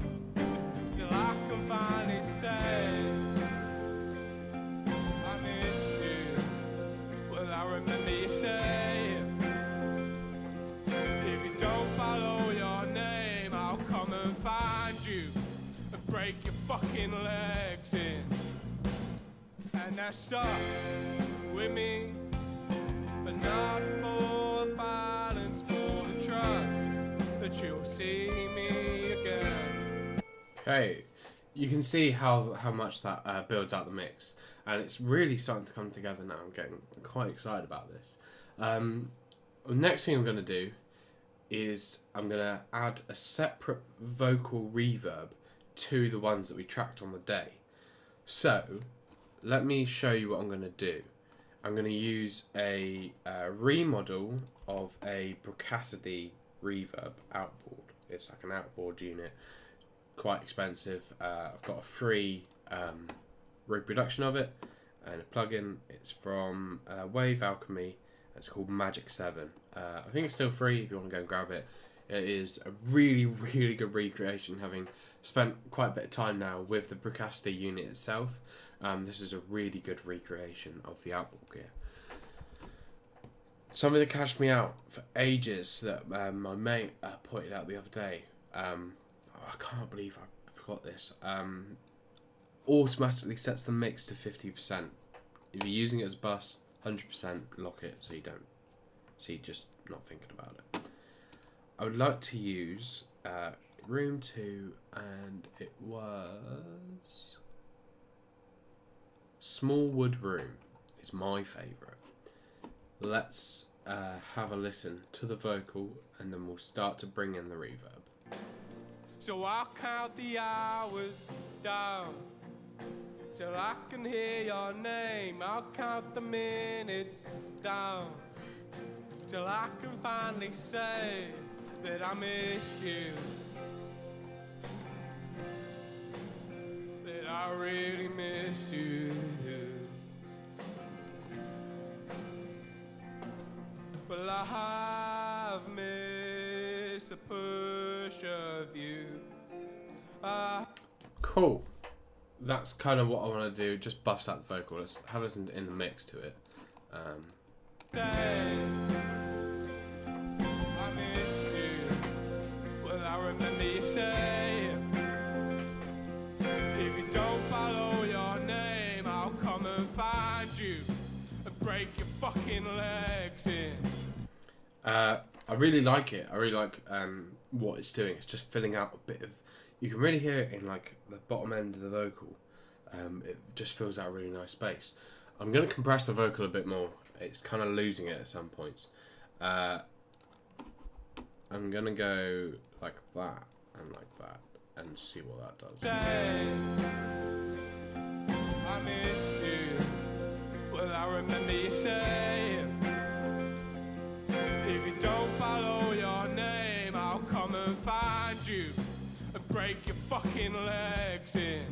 till I can finally say I missed you. Well, I remember you saying if you don't follow your name, I'll come and find you and break your fucking legs in. And that's stuck with me, but not for violence, for the trust that you'll see me again. okay, you can see how much that builds out the mix, and it's really starting to come together now. I'm getting quite excited about this. The next thing I'm going to do is I'm going to add a separate vocal reverb to the ones that we tracked on the day. So let me show you what I'm going to do. I'm going to use a remodel of a Brocacity reverb outboard. It's like an outboard unit, quite expensive. I've got a free reproduction of it and a plugin. It's from Wave Alchemy. It's called Magic 7. I think it's still free if you want to go and grab it. It is a really, really good recreation, having spent quite a bit of time now with the Brocacity unit itself. This is a really good recreation of the outboard gear. Something that cashed me out for ages that my mate pointed out the other day. I can't believe I forgot this. Automatically sets the mix to 50%. If you're using it as a bus, 100% lock it so you're just not thinking about it. I would like to use Room 2, and it was Smallwood Room is my favourite. Let's have a listen to the vocal, and then we'll start to bring in the reverb. So I'll count the hours down till I can hear your name. I'll count the minutes down till I can finally say that I missed you, that I really miss you. Well, I have missed the push of you. Cool. That's kind of what I want to do. Just buffs out the vocal. Let's have a listen in the mix to it. I miss you. Well, I remember you saying, if you don't follow your name, I'll come and find you and break your fucking legs in. I really like it. I really like what it's doing. It's just filling out a bit of... You can really hear it in like the bottom end of the vocal. It just fills out a really nice space. I'm going to compress the vocal a bit more. It's kind of losing it at some points. I'm going to go like that and like that and see what that does. I missed you. Well, I remember you saying, if you don't follow your name, I'll come and find you and break your fucking legs in.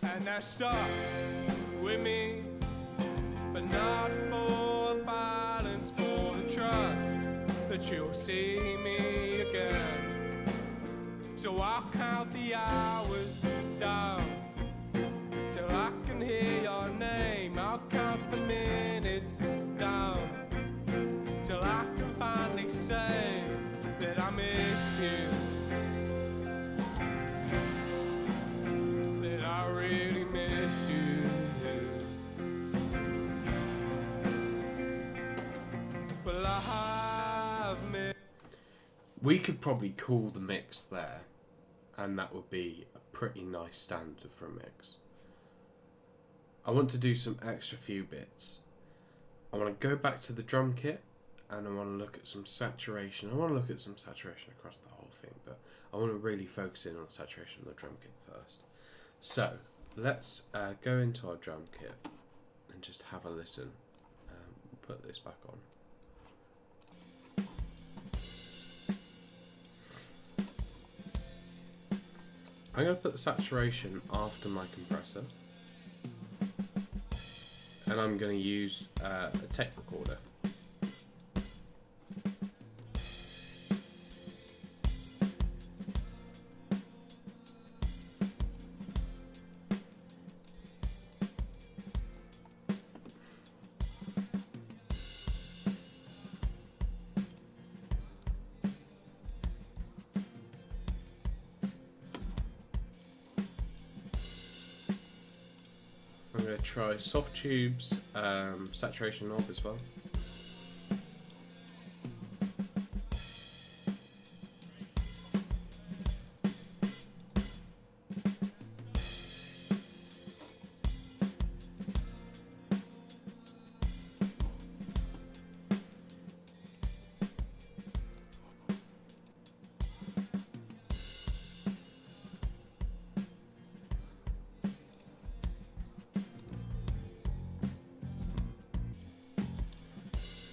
And they're stuck with me, but not for violence, for the trust that you'll see me again. So I'll count the hours down till I can hear your name. I'll count the minutes down till I can finally say that I missed you, that I really miss you. Well, I have missed. We could probably call the mix there, and that would be a pretty nice standard for a mix. I want to do some extra few bits. I want to go back to the drum kit, and I want to look at some saturation. I want to look at some saturation across the whole thing, but I want to really focus in on saturation of the drum kit first. So, let's go into our drum kit and just have a listen. We'll put this back on. I'm going to put the saturation after my compressor, and I'm going to use a tape recorder. I'm going to try soft tubes saturation knob as well.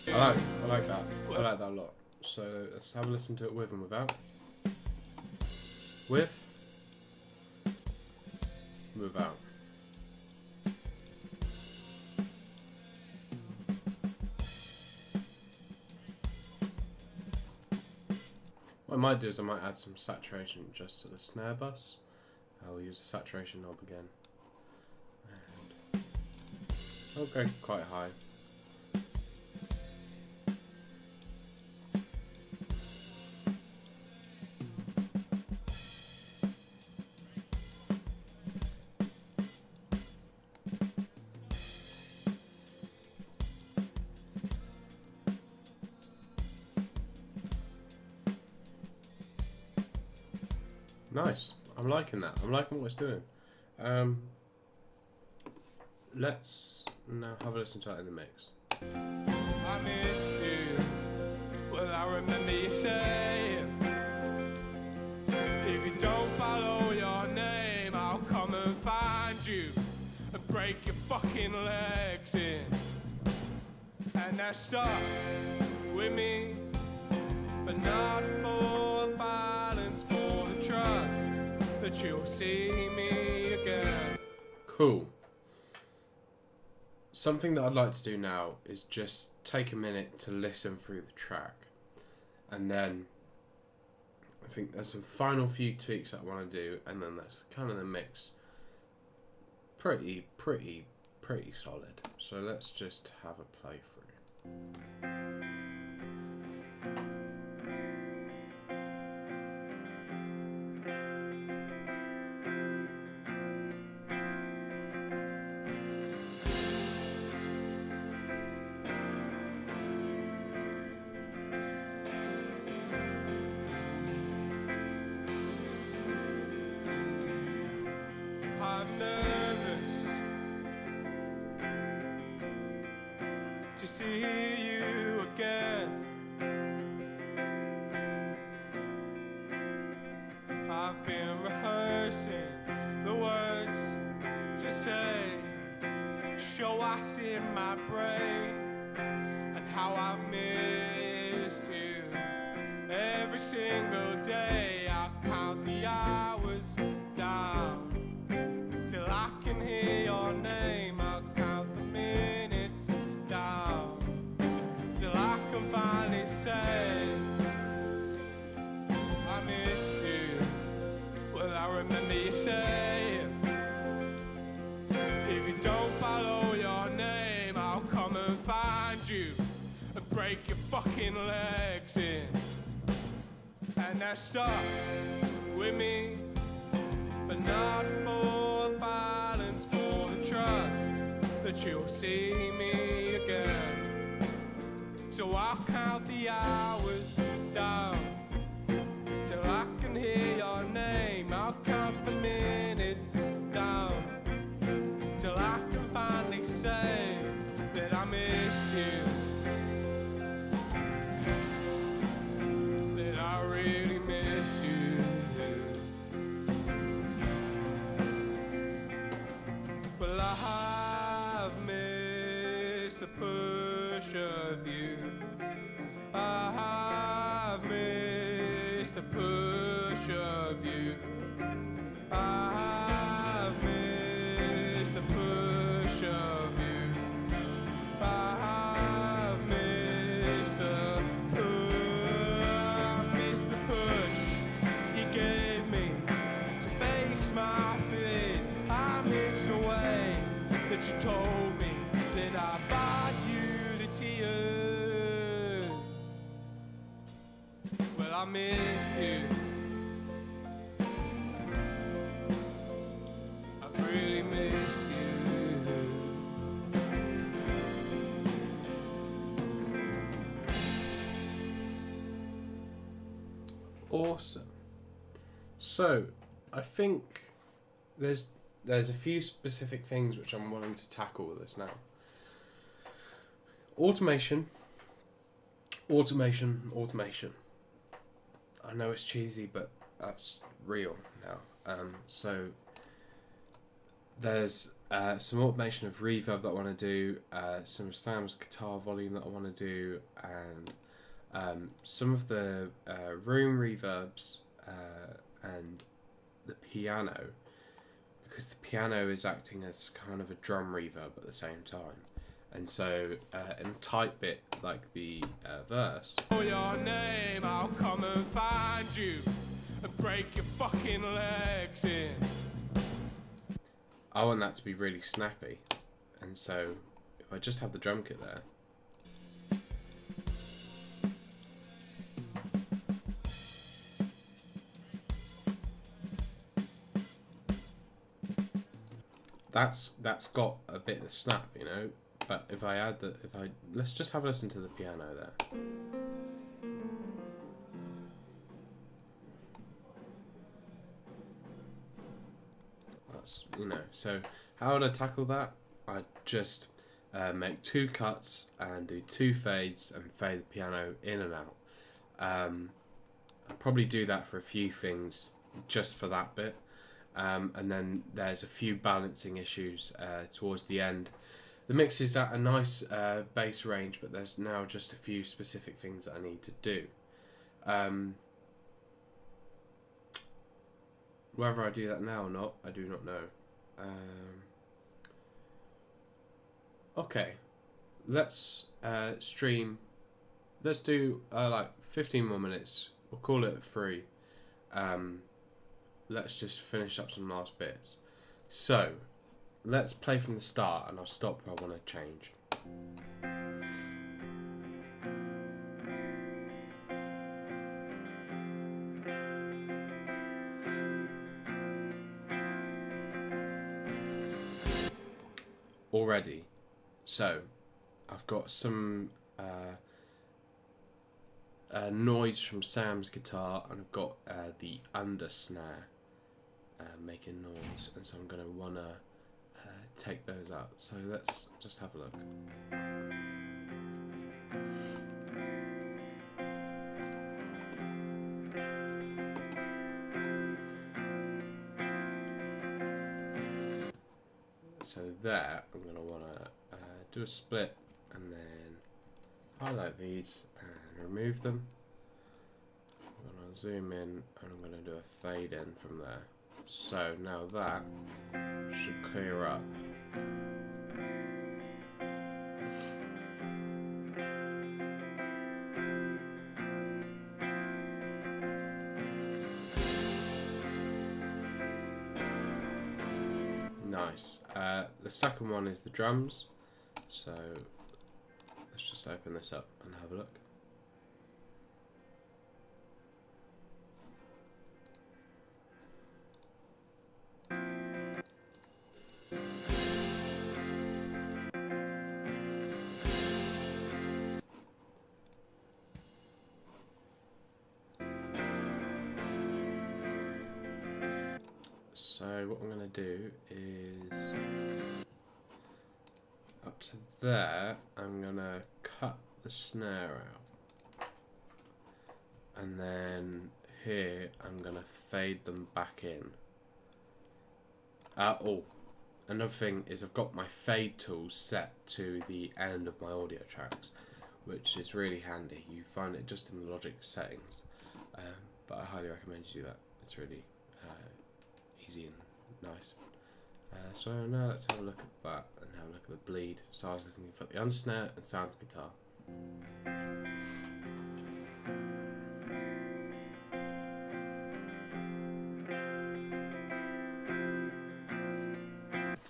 I like that. I like that a lot. So let's have a listen to it with and without. With. Without. What I might do is I might add some saturation just to the snare bus. I'll use the saturation knob again. And I'll go quite high. Nice. I'm liking that. I'm liking what it's doing. Let's now have a listen to that in the mix. I missed you. Well, I remember you saying, if you don't follow your name, I'll come and find you and break your fucking legs in. And they're stuck with me, but not for violence, for the trust that you'll see me again. Cool. Something that I'd like to do now is just take a minute to listen through the track. And then I think there's some final few tweaks that I want to do, and then that's kind of the mix. Pretty solid. So let's just have a playthrough. I'm nervous to see you again. I've been rehearsing the words to say, show us in my brain, and how I've missed you every single day. I count the hours down till I can hear your name. I'll count the minutes down till I can finally say, I missed you. Well, I remember you saying, if you don't follow your name, I'll come and find you and break your fucking legs in. And they're stuck with me, but not for violence, for the trust that you'll see me again. So I'll count the hours down till I can hear your name. I'll count the minutes down till I can finally say that I missed you, that I really missed you. Well, I've missed the push of you. I've missed the push of you. I've missed the push of you. I've missed the push he gave me to face my fears. I miss the way that you told me that I bought you the tears. Well, I miss you. I've really missed you. Awesome. So, I think there's a few specific things which I'm wanting to tackle with this now. Automation. I know it's cheesy, but that's real now. So there's some automation of reverb that I want to do, some Sam's guitar volume that I want to do, and some of the room reverbs and the piano, because the piano is acting as kind of a drum reverb at the same time. And so in a tight bit like the verse, For your name, I'll come and find you and break your fucking legs in. I want that to be really snappy. And so if I just have the drum kit there, that's got a bit of snap, you know. But if I add let's just have a listen to the piano there. that's, you know, so how would I tackle that? I'd just make 2 cuts and do 2 fades and fade the piano in and out. I'd probably do that for a few things just for that bit. And then there's a few balancing issues towards the end. The mix is at a nice bass range, but there's now just a few specific things that I need to do. Whether I do that now or not, I do not know. Okay, let's stream. Let's do like 15 more minutes. We'll call it 3. Let's just finish up some last bits. So, let's play from the start, and I'll stop where I want to change. Already. So, I've got some noise from Sam's guitar, and I've got the under snare making noise, and so I'm going to want to take those out. So let's just have a look. So there, I'm going to want to do a split and then highlight these and remove them. I'm going to zoom in and I'm going to do a fade in from there. So now that should clear up. Nice. The second one is the drums. So let's just open this up and have a look. So what I'm going to do is, up to there, I'm going to cut the snare out. And then here, I'm going to fade them back in. Another thing is I've got my fade tool set to the end of my audio tracks, which is really handy. You find it just in the Logic settings, but I highly recommend you do that. It's really easy and nice. So now let's have a look at that and have a look at the bleed. So I was listening for the unsnare and sound guitar.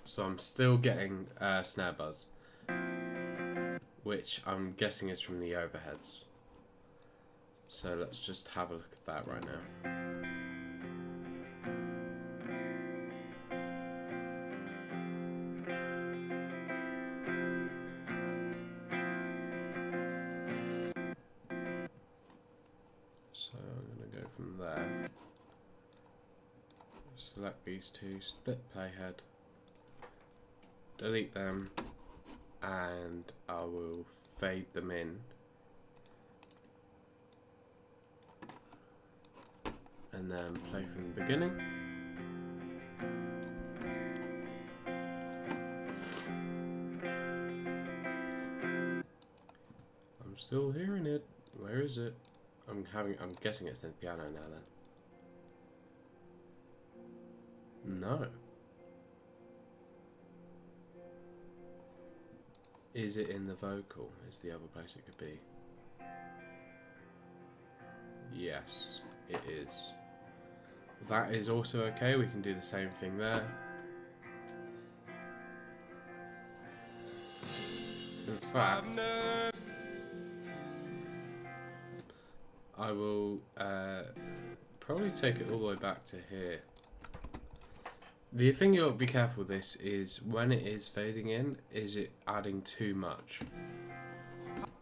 So I'm still getting snare buzz, which I'm guessing is from the overheads. So let's just have a look at that right now. So I'm going to go from there, select these 2, split playhead, delete them, and I will fade them in, and then play from the beginning. I'm still hearing it. Where is it? I'm guessing it's in the piano now then. No. Is it in the vocal? Is the other place it could be? Yes, it is. That is also okay. We can do the same thing there. In fact, I will probably take it all the way back to here. The thing you ought to be careful with this is when it is fading in, is it adding too much?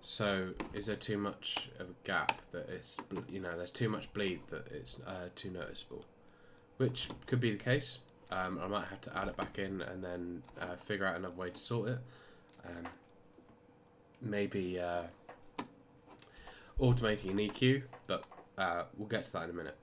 So is there too much of a gap that it's, you know, there's too much bleed that it's too noticeable? Which could be the case. I might have to add it back in and then figure out another way to sort it. Maybe automating an EQ, but we'll get to that in a minute.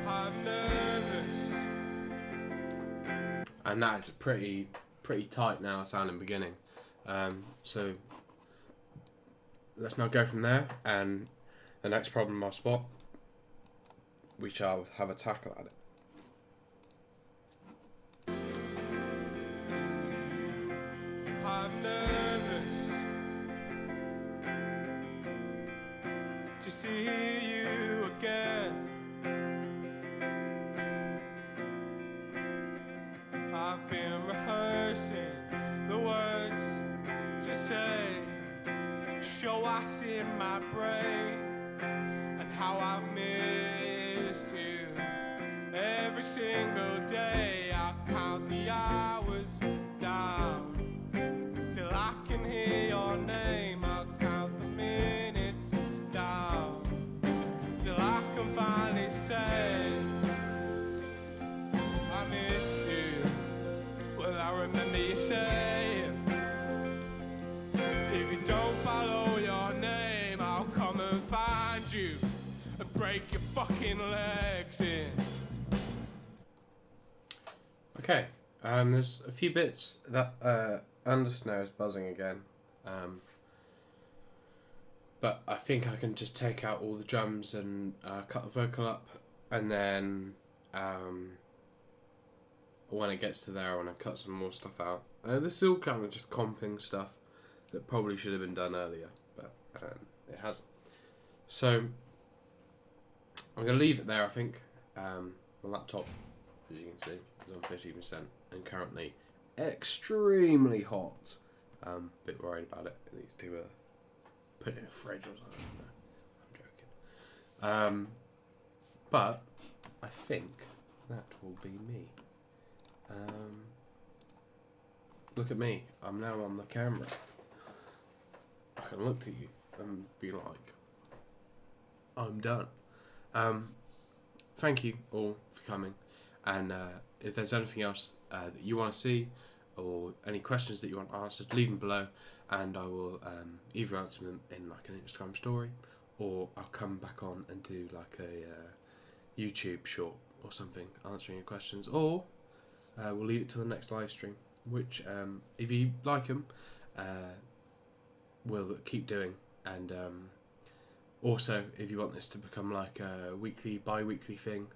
I'm nervous. And that is a pretty tight now sounding beginning. So let's now go from there, and the next problem I'll spot, we shall have a tackle at it. I'm nervous to see you again. I've been rehearsing the words to say, show what's in my brain, and how I've missed you every single day. I count the hours down till I can hear your name. I count the minutes down till I can finally say I missed you. Well, I remember you saying, if you don't follow your name, I'll come and find you and break your fucking legs in. Okay, there's a few bits that under snare is buzzing again, but I think I can just take out all the drums and cut the vocal up, and then when it gets to there, I want to cut some more stuff out. This is all kind of just comping stuff that probably should have been done earlier, but it hasn't. So I'm going to leave it there, I think. My laptop, as you can see, is on 50% and currently extremely hot. A bit worried about it. It needs to put it in a fridge or something. No, I'm joking. But I think that will be me. Look at me. I'm now on the camera. I can look to you and be like, I'm done. Thank you all for coming, and if there's anything else that you want to see or any questions that you want answered, leave them below, and I will either answer them in like an Instagram story, or I'll come back on and do like a YouTube short or something answering your questions, or we'll leave it to the next live stream, which if you like them, we'll keep doing. And also, if you want this to become like a weekly, bi-weekly thing,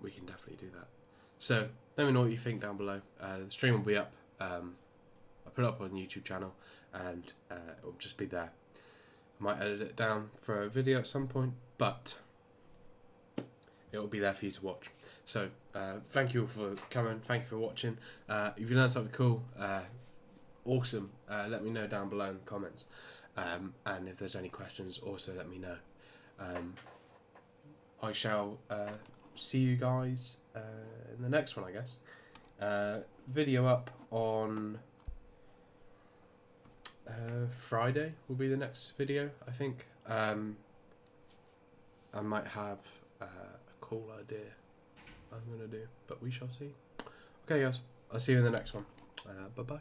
we can definitely do that. So let me know what you think down below. The stream will be up. I'll put it up on the YouTube channel, and it will just be there. I might edit it down for a video at some point, but it will be there for you to watch. So thank you all for coming. Thank you for watching. If you learned something cool, awesome. Let me know down below in the comments. And if there's any questions, also let me know. I shall see you guys in the next one, I guess. Video up on Friday will be the next video, I think. I might have a cool idea I'm going to do, but we shall see. Okay guys, I'll see you in the next one. Bye bye.